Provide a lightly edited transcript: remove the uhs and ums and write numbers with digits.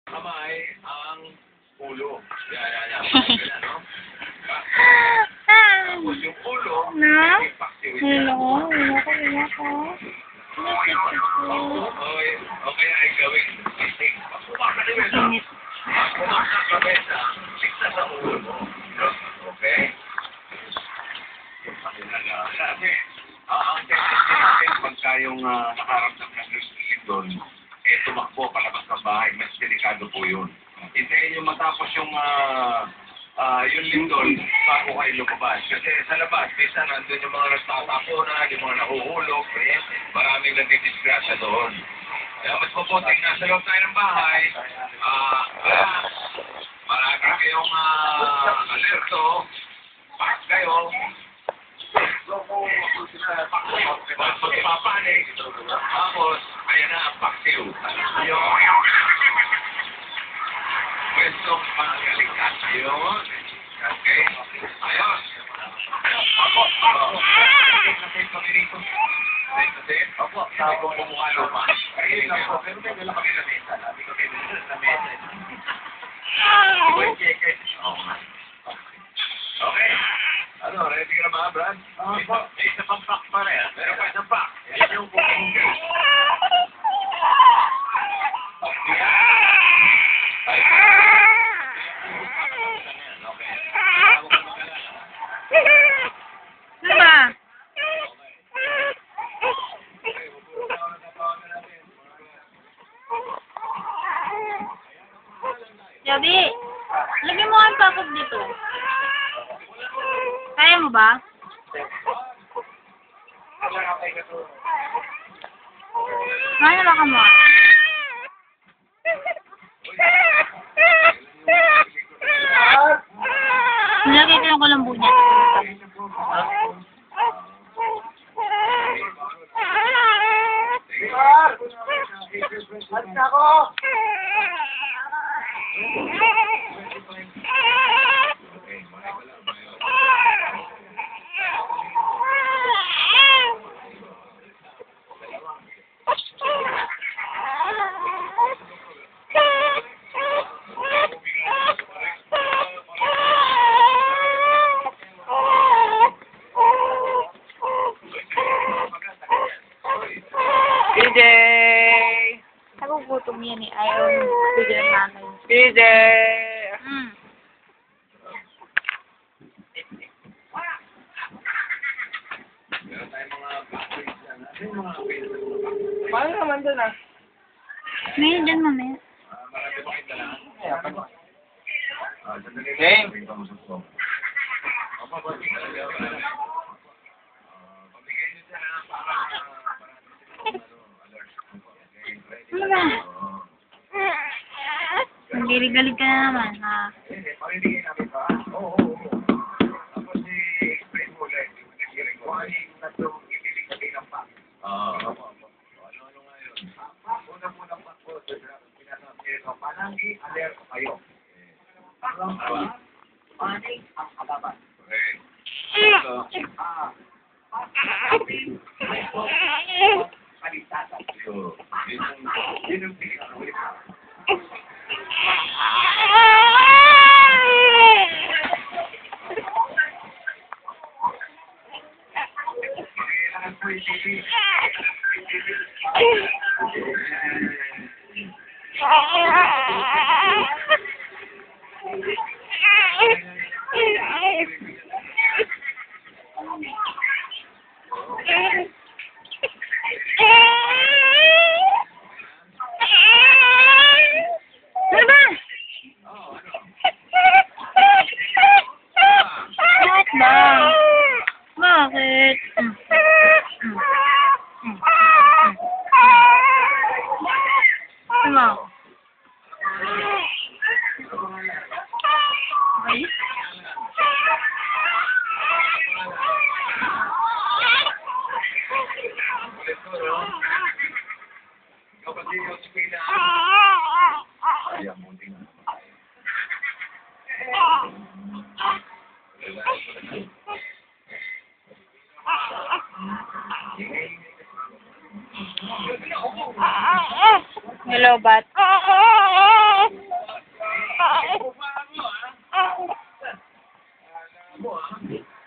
Kamay ang ulo. Yan. Ganyan, no? Tapos yung ulo, Na? yung paksiw. Hello? Wala ko. Okay, ay gawin. Pumakas na rin. Init. Pumakas na rin sa siksa sa ulo mo. Okay? Kasi, ang tendency natin pagka yung nakaramdam ng lindol, tumakbo palabas ng bahay. Mas delikado po yun. Hintayin yung matapos yung lindol bago kayo lumabas. Kasi sa labas, minsan nandun yung mga nagtatapunan, yung mga nahuhulog, maraming nagdidisgrasya doon. Kaya mas mabuting nasa loob tayo ng bahay, marami kayong alerto, pack kayo, pagpapanik, tapos, ayan na, paksiw. Pwestong pangalikat. Ayun. Okay. Ayun. Ako. Kami rito. Opo. Tapos bumukha lupa. Ayun lang po. Pero tayo lang kami na mesa. Sabi ko kayo na mesa. Okay. Ano, ready ka na ba, Brad? May isa pang pack pa na yan. Meron pa isang pack. Yan yung booking case. Javi, lagyan mo ang pakot dito. Kaya mo ba? Kaya ba ka mo? Nilagay ko yung kulambo niya. PJ! Nagugutom yan eh. Ayaw bigyan ng nanay. PJ! Paano naman doon ah? Ngayon dyan mamaya. Game! Ano ba? Nagiligalig ka na naman, ha? Alert kayo. Panig ang kalaban. Kalisatan. Yun yung pinakaulit. Bakit? Ano? Okay. Hello, bat. mo, ah.